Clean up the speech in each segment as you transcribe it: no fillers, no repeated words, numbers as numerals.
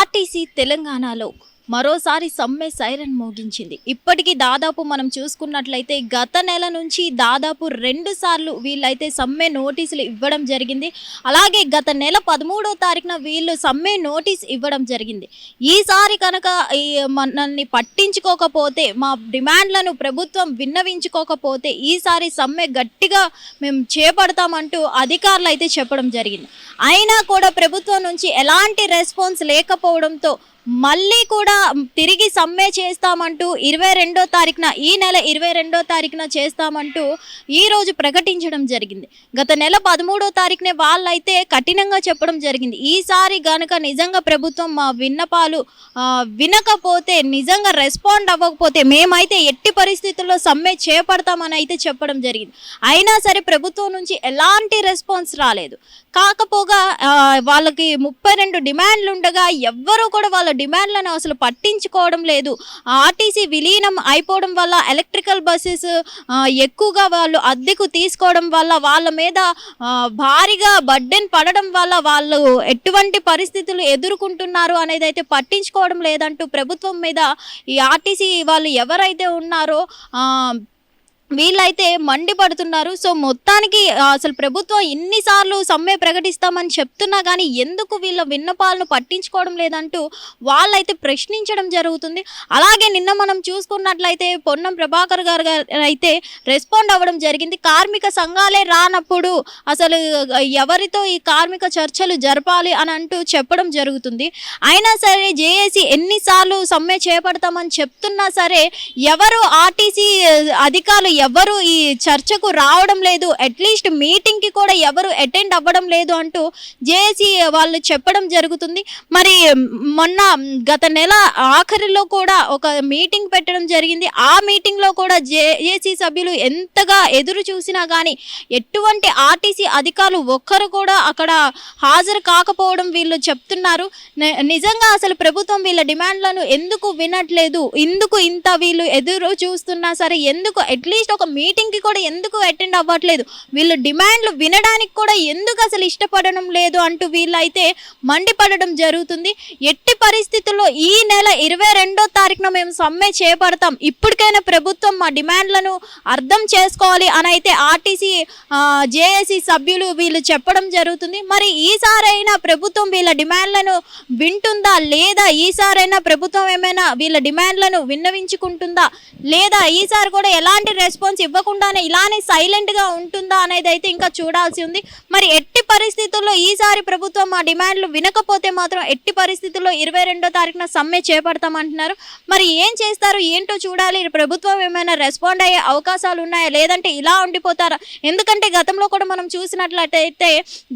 RTC తెలంగాణలో మరోసారి సమ్మె సైరన్ మోగించింది. ఇప్పటికీ దాదాపు మనం చూసుకున్నట్లయితే గత నెల నుంచి దాదాపు 2 సార్లు వీళ్ళైతే సమ్మె నోటీసులు ఇవ్వడం జరిగింది. అలాగే గత నెల 13వ తారీఖున వీళ్ళు సమ్మె నోటీస్ ఇవ్వడం జరిగింది. ఈసారి కనుక మనల్ని పట్టించుకోకపోతే, మా డిమాండ్లను ప్రభుత్వం విన్నవించుకోకపోతే ఈసారి సమ్మె గట్టిగా మేము చేపడతామంటూ అధికారులు అయితే చెప్పడం జరిగింది. అయినా కూడా ప్రభుత్వం నుంచి ఎలాంటి రెస్పాన్స్ లేకపోవడంతో మళ్ళీ కూడా తిరిగి సమ్మె చేస్తామంటూ 22వ తారీఖున, ఈ నెల 22వ తారీఖున చేస్తామంటూ ఈరోజు ప్రకటించడం జరిగింది. గత నెల 13వ తారీఖునే వాళ్ళైతే కఠినంగా చెప్పడం జరిగింది. ఈసారి గనక నిజంగా ప్రభుత్వం మా విన్నపాలు వినకపోతే, నిజంగా రెస్పాండ్ అవ్వకపోతే మేమైతే ఎట్టి పరిస్థితుల్లో సమ్మె చేపడతామని అయితే చెప్పడం జరిగింది. అయినా సరే ప్రభుత్వం నుంచి ఎలాంటి రెస్పాన్స్ రాలేదు. కాకపోగా వాళ్ళకి 32 డిమాండ్లు ఉండగా ఎవ్వరూ కూడా వాళ్ళ డిమాండ్లను అసలు పట్టించుకోవడం లేదు. ఆర్టీసీ విలీనం అయిపోవడం వల్ల ఎలక్ట్రికల్ బస్సెస్ ఎక్కువగా వాళ్ళు అద్దెకు తీసుకోవడం వల్ల వాళ్ళ మీద భారీగా బర్డెన్ పడడం వల్ల వాళ్ళు ఎటువంటి పరిస్థితులు ఎదుర్కొంటున్నారు అనేది అయితే పట్టించుకోవడం లేదంటూ ప్రభుత్వం మీద ఈ ఆర్టీసీ వాళ్ళు ఎవరైతే ఉన్నారో వీళ్ళైతే మండిపడుతున్నారు. సో మొత్తానికి అసలు ప్రభుత్వం ఇన్నిసార్లు సమ్మె ప్రకటిస్తామని చెప్తున్నా కానీ ఎందుకు వీళ్ళ విన్నపాలను పట్టించుకోవడం లేదంటూ వాళ్ళైతే ప్రశ్నించడం జరుగుతుంది. అలాగే నిన్న మనం చూసుకున్నట్లయితే పొన్నం ప్రభాకర్ గారు అయితే రెస్పాండ్ అవ్వడం జరిగింది. కార్మిక సంఘాలే రానప్పుడు అసలు ఎవరితో ఈ కార్మిక చర్చలు జరపాలి అని అంటూ చెప్పడం జరుగుతుంది. అయినా సరే జేఏసీ ఎన్నిసార్లు సమ్మె చేపడతామని చెప్తున్నా సరే ఎవరు ఆర్టీసీ అధికారులు ఎవరు ఈ చర్చకు రావడం లేదు, అట్లీస్ట్ మీటింగ్కి కూడా ఎవరు అటెండ్ అవ్వడం లేదు అంటూ జేఏసీ వాళ్ళు చెప్పడం జరుగుతుంది. మరి మొన్న గత నెల ఆఖరిలో కూడా ఒక మీటింగ్ పెట్టడం జరిగింది. ఆ మీటింగ్లో కూడా జేఏసీ సభ్యులు ఎంతగా ఎదురు చూసినా కానీ ఎటువంటి ఆర్టీసీ అధికారులు ఒక్కరు కూడా అక్కడ హాజరు కాకపోవడం వీళ్ళు చెప్తున్నారు. నిజంగా అసలు ప్రభుత్వం వీళ్ళ డిమాండ్లను ఎందుకు వినట్లేదు, ఎందుకు ఇంత వీళ్ళు ఎదురు చూస్తున్నా సరే ఎందుకు అట్లీస్ట్ ఒక మీటింగ్కి కూడా ఎందుకు అటెండ్ అవ్వట్లేదు, వీళ్ళు డిమాండ్లు వినడానికి కూడా ఎందుకు అసలు ఇష్టపడడం లేదు అంటూ వీళ్ళైతే మండిపడడం జరుగుతుంది. ఎట్టి పరిస్థితుల్లో ఈ నెల 22వ తారీఖున మేము సమ్మె చేపడతాం, ఇప్పటికైనా ప్రభుత్వం మా డిమాండ్లను అర్థం చేసుకోవాలి అని అయితే ఆర్టీసీ జేఏసీ సభ్యులు వీళ్ళు చెప్పడం జరుగుతుంది. మరి ఈసారైనా ప్రభుత్వం వీళ్ళ డిమాండ్లను వింటుందా లేదా, ఈసారైనా ప్రభుత్వం ఏమైనా వీళ్ళ డిమాండ్లను విన్నవించుకుంటుందా లేదా, ఈసారి కూడా ఎలాంటి రెస్పాన్స్ ఇవ్వకుండానే ఇలానే సైలెంట్గా ఉంటుందా అనేది అయితే ఇంకా చూడాల్సి ఉంది. మరి ఎట్టి పరిస్థితుల్లో ఈసారి ప్రభుత్వం మా డిమాండ్లు వినకపోతే మాత్రం ఎట్టి పరిస్థితుల్లో 22వ తారీఖున సమ్మె చేపడతామంటున్నారు. మరి ఏం చేస్తారు ఏంటో చూడాలి. ప్రభుత్వం ఏమైనా రెస్పాండ్ అయ్యే అవకాశాలు ఉన్నాయా లేదంటే ఇలా ఉండిపోతారా? ఎందుకంటే గతంలో కూడా మనం చూసినట్లయితే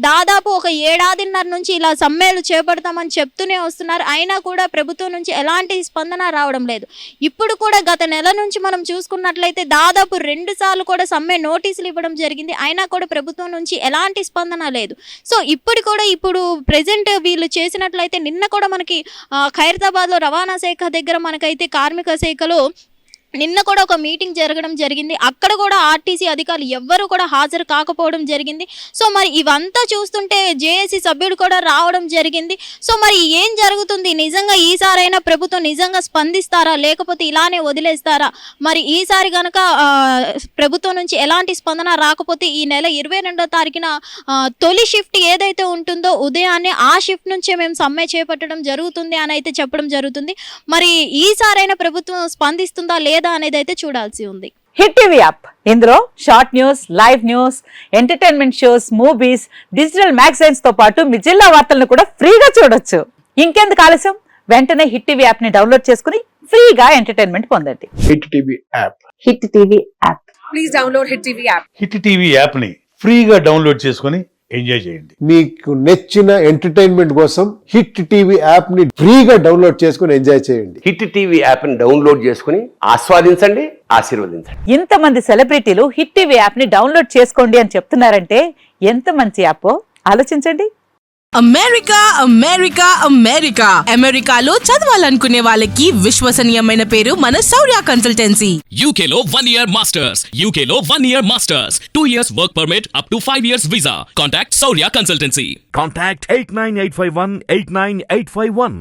దాదాపు ఒక 1.5 ఏడాది నుంచి ఇలా సమ్మెలు చేపడతామని చెప్తూనే వస్తున్నారు. అయినా కూడా ప్రభుత్వం నుంచి ఎలాంటి స్పందన రావడం లేదు. ఇప్పుడు కూడా గత నెల నుంచి మనం చూసుకున్నట్లయితే దాదాపు 2 సార్లు కూడా సమ్మె నోటీసులు ఇవ్వడం జరిగింది. అయినా కూడా ప్రభుత్వం నుంచి ఎలాంటి స్పందన లేదు. సో ఇప్పుడు ప్రెజెంట్ వీళ్ళు చేసినట్లయితే నిన్న కూడా మనకి ఖైరతాబాద్లో రవాణా శాఖ దగ్గర మనకైతే కార్మిక శాఖలో నిన్న కూడా ఒక మీటింగ్ జరగడం జరిగింది. అక్కడ కూడా ఆర్టీసీ అధికారులు ఎవ్వరూ కూడా హాజరు కాకపోవడం జరిగింది. సో మరి ఇవంతా చూస్తుంటే జేఏసీ సభ్యుడు కూడా రావడం జరిగింది. సో మరి ఏం జరుగుతుంది, నిజంగా ఈసారైనా ప్రభుత్వం నిజంగా స్పందిస్తారా లేకపోతే ఇలానే వదిలేస్తారా? మరి ఈసారి కనుక ప్రభుత్వం నుంచి ఎలాంటి స్పందన రాకపోతే ఈ నెల 22వ తారీఖున తొలి షిఫ్ట్ ఏదైతే ఉంటుందో ఉదయాన్నే ఆ షిఫ్ట్ నుంచే మేము సమ్మె చేపట్టడం జరుగుతుంది అని అయితే చెప్పడం జరుగుతుంది. మరి ఈసారైనా ప్రభుత్వం స్పందిస్తుందా లేదా అనేది అయితే చూడాల్సి ఉంది. హిట్ టీవీ యాప్, ఇందులో short news, live news, entertainment shows, movies, digital magazines తో పాటు మీ జిల్లా వార్తలను కూడా ఫ్రీగా చూడొచ్చు. ఇంకెందుకు ఆలస్యం, వెంటనే హిట్ టీవీ యాప్ ని డౌన్లోడ్ చేసుకుని ఫ్రీగా ఎంటర్టైన్మెంట్ పొందండి. Hit TV app. Hit TV app. Please download hit TV app. Hit TV app ని ఫ్రీగా డౌన్లోడ్ చేసుకుని ఎంజాయ్ చేయండి. మీకు నచ్చిన ఎంటర్టైన్మెంట్ కోసం హిట్ టీవీ యాప్ ని ఫ్రీగా డౌన్లోడ్ చేసుకుని ఎంజాయ్ చేయండి. హిట్ టీవీ యాప్ ని డౌన్లోడ్ చేసుకుని ఆస్వాదించండి, ఆశీర్వదించండి. ఇంతమంది సెలబ్రిటీలు హిట్ టీవీ యాప్ ని డౌన్లోడ్ చేసుకోండి అని చెప్తున్నారంటే ఎంత మంచి యాప్ ఆలోచించండి. అమెరికా అమెరికా అమెరికా అమెరికాలో చదవాలనుకునే వాళ్ళకి విశ్వసనీయమైన పేరు మన శౌర్య కన్సల్టెన్సీ. UK లో 1 year masters. UK లో 1 year masters. 2 years work permit up to 5 years visa. Contact Saurya Consultancy. Contact 89851 89851.